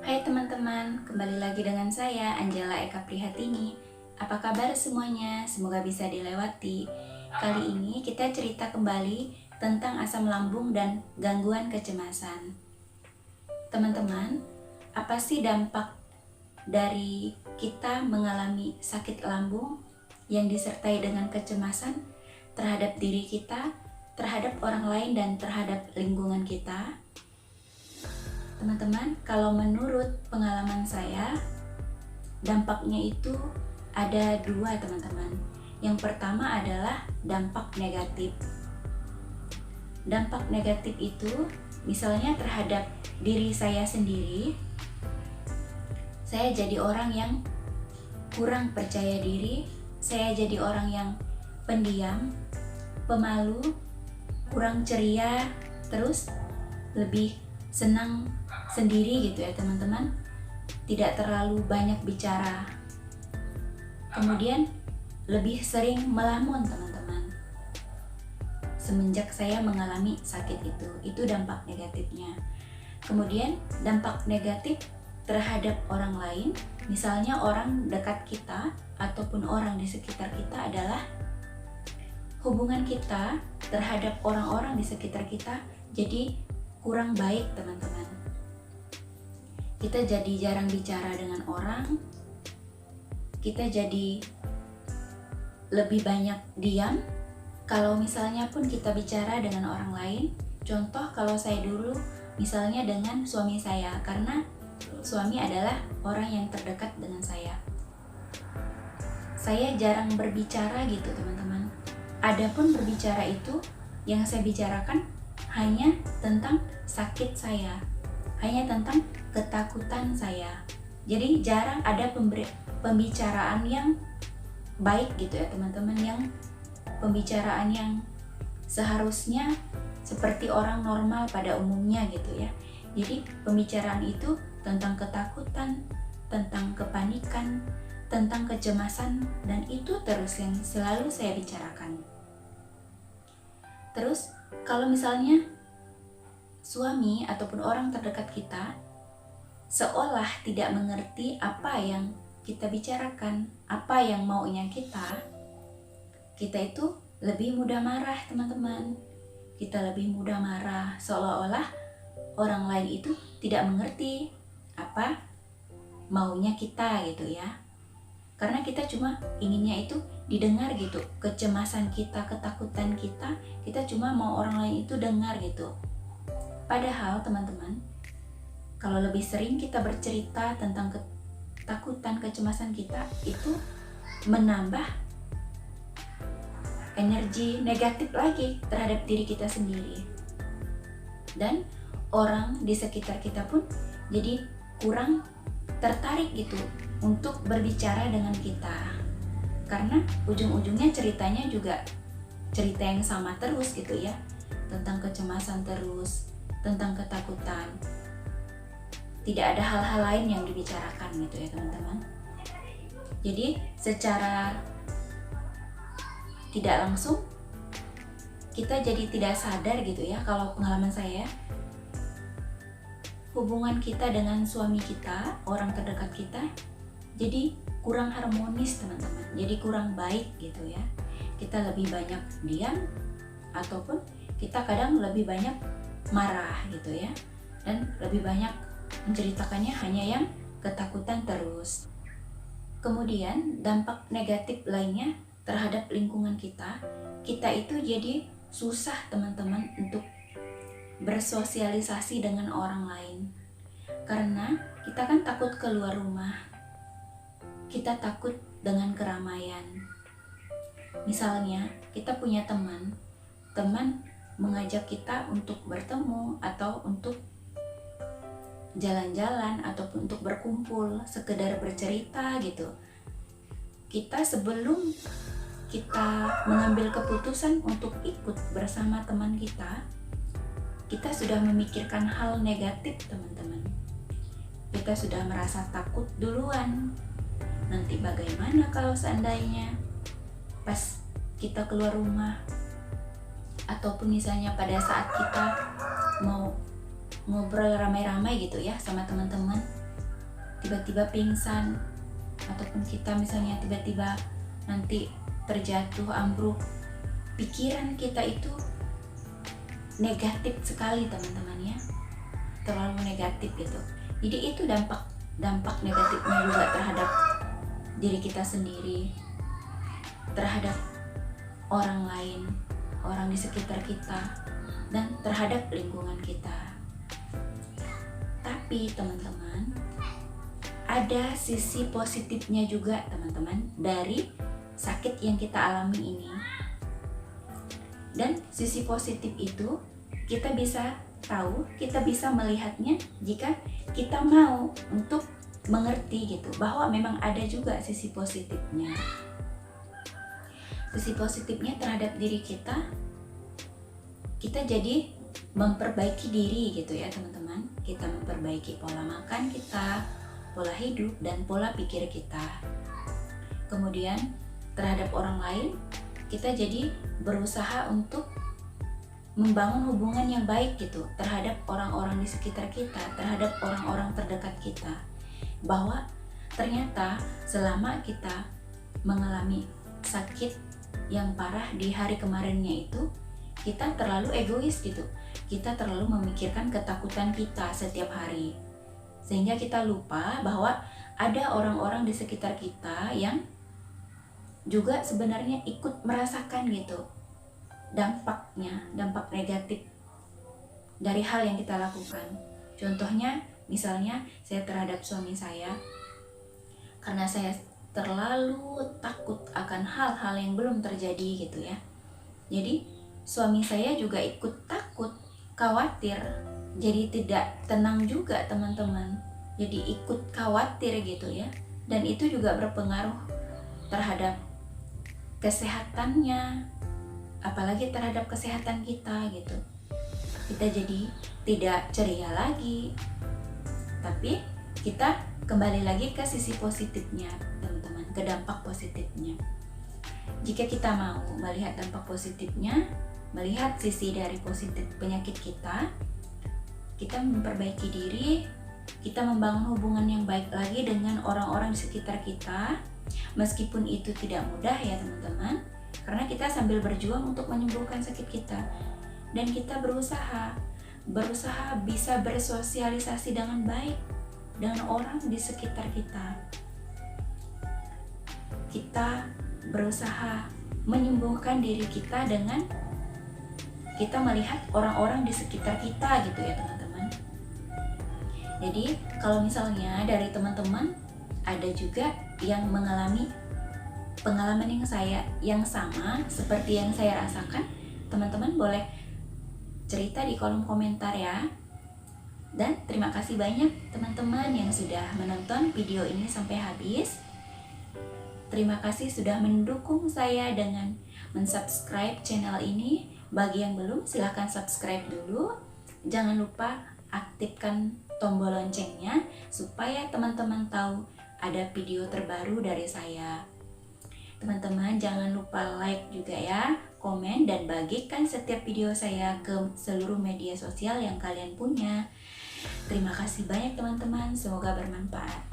Hai teman-teman, kembali lagi dengan saya Angela Eka Prihatini. Apa kabar semuanya? Semoga bisa dilewati. Kali ini kita cerita kembali tentang asam lambung dan gangguan kecemasan. Teman-teman, apa sih dampak dari kita mengalami sakit lambung yang disertai dengan kecemasan terhadap diri kita, terhadap orang lain, dan terhadap lingkungan kita? Teman-teman, kalau menurut pengalaman saya, dampaknya itu ada dua, teman-teman. Yang pertama adalah dampak negatif. Dampak negatif itu misalnya terhadap diri saya sendiri, saya jadi orang yang kurang percaya diri, saya jadi orang yang pendiam, pemalu, kurang ceria, terus lebih senang sendiri gitu ya teman-teman, tidak terlalu banyak bicara, kemudian lebih sering melamun teman-teman. Semenjak saya mengalami sakit itu dampak negatifnya. Kemudian dampak negatif terhadap orang lain, misalnya orang dekat kita ataupun orang di sekitar kita, adalah hubungan kita terhadap orang-orang di sekitar kita jadi kurang baik teman-teman. Kita jadi jarang bicara dengan orang, kita jadi lebih banyak diam. Kalau misalnya pun kita bicara dengan orang lain, contoh kalau saya dulu misalnya dengan suami saya, karena suami adalah orang yang terdekat dengan saya jarang berbicara gitu teman-teman. Adapun berbicara itu, yang saya bicarakan hanya tentang sakit saya, hanya tentang ketakutan saya. Jadi jarang ada pembicaraan yang baik gitu ya teman-teman, yang pembicaraan yang seharusnya seperti orang normal pada umumnya gitu ya. Jadi pembicaraan itu tentang ketakutan, tentang kepanikan, tentang kecemasan, dan itu terus yang selalu saya bicarakan. Terus kalau misalnya suami ataupun orang terdekat kita seolah tidak mengerti apa yang kita bicarakan, apa yang maunya kita itu lebih mudah marah teman-teman. Kita lebih mudah marah, seolah-olah orang lain itu tidak mengerti apa maunya kita gitu ya. Karena kita cuma inginnya itu didengar gitu, kecemasan kita, ketakutan kita cuma mau orang lain itu dengar gitu. Padahal teman-teman, kalau lebih sering kita bercerita tentang ketakutan, kecemasan kita, itu menambah energi negatif lagi terhadap diri kita sendiri. Dan orang di sekitar kita pun jadi kurang tertarik gitu untuk berbicara dengan kita. Karena ujung-ujungnya ceritanya juga cerita yang sama terus gitu ya, tentang kecemasan terus, tentang ketakutan. Tidak ada hal-hal lain yang dibicarakan gitu ya teman-teman. Jadi secara tidak langsung kita jadi tidak sadar gitu ya, kalau pengalaman saya, hubungan kita dengan suami kita, orang terdekat kita, jadi kurang harmonis teman-teman, jadi kurang baik gitu ya. Kita lebih banyak diam, ataupun kita kadang lebih banyak marah gitu ya, dan lebih banyak menceritakannya hanya yang ketakutan terus. Kemudian dampak negatif lainnya terhadap lingkungan kita itu jadi susah teman-teman untuk bersosialisasi dengan orang lain. Karena kita kan takut keluar rumah, kita takut dengan keramaian. Misalnya kita punya teman mengajak kita untuk bertemu atau untuk jalan-jalan ataupun untuk berkumpul, sekedar bercerita gitu. Kita sebelum kita mengambil keputusan untuk ikut bersama teman kita sudah memikirkan hal negatif teman-teman. Kita sudah merasa takut duluan. Nanti bagaimana kalau seandainya pas kita keluar rumah, ataupun misalnya pada saat kita mau ngobrol ramai-ramai gitu ya sama teman-teman, tiba-tiba pingsan, ataupun kita misalnya tiba-tiba nanti terjatuh ambruk, pikiran kita itu negatif sekali teman-teman ya, terlalu negatif gitu. Jadi itu dampak negatifnya juga terhadap diri kita sendiri, terhadap orang lain, orang di sekitar kita, dan terhadap lingkungan kita. Tapi teman-teman, ada sisi positifnya juga teman-teman dari sakit yang kita alami ini. Dan sisi positif itu kita bisa tahu, kita bisa melihatnya jika kita mau untuk mengerti gitu, bahwa memang ada juga sisi positifnya. Sisi positifnya terhadap diri kita jadi memperbaiki diri gitu ya teman-teman. Kita memperbaiki pola makan kita, pola hidup, dan pola pikir kita. Kemudian terhadap orang lain, kita jadi berusaha untuk membangun hubungan yang baik gitu terhadap orang-orang di sekitar kita, terhadap orang-orang terdekat kita. Bahwa ternyata selama kita mengalami sakit yang parah di hari kemarinnya itu, kita terlalu egois gitu. Kita terlalu memikirkan ketakutan kita setiap hari, sehingga kita lupa bahwa ada orang-orang di sekitar kita yang juga sebenarnya ikut merasakan gitu dampak negatif dari hal yang kita lakukan. Contohnya misalnya saya terhadap suami saya, karena saya terlalu takut akan hal-hal yang belum terjadi gitu ya. Jadi suami saya juga ikut takut, khawatir, jadi tidak tenang juga teman-teman. Jadi ikut khawatir gitu ya. Dan itu juga berpengaruh terhadap kesehatannya, apalagi terhadap kesehatan kita gitu. Kita jadi tidak ceria lagi. Tapi kita kembali lagi ke sisi positifnya teman-teman, ke dampak positifnya. Jika kita mau melihat dampak positifnya, melihat sisi dari positif penyakit kita memperbaiki diri, kita membangun hubungan yang baik lagi dengan orang-orang di sekitar kita. Meskipun itu tidak mudah ya teman-teman, karena kita sambil berjuang untuk menyembuhkan sakit kita, dan kita berusaha bisa bersosialisasi dengan baik dengan orang di sekitar kita. Kita berusaha menyembuhkan diri kita dengan kita melihat orang-orang di sekitar kita gitu ya teman-teman. Jadi kalau misalnya dari teman-teman ada juga yang mengalami pengalaman yang sama seperti yang saya rasakan, teman-teman boleh cerita di kolom komentar ya. Dan terima kasih banyak teman-teman yang sudah menonton video ini sampai habis. Terima kasih sudah mendukung saya dengan mensubscribe channel ini. Bagi yang belum, silahkan subscribe dulu. Jangan lupa aktifkan tombol loncengnya supaya teman-teman tahu ada video terbaru dari saya. Teman-teman jangan lupa like juga ya, komen, dan bagikan setiap video saya ke seluruh media sosial yang kalian punya. Terima kasih banyak teman-teman, semoga bermanfaat.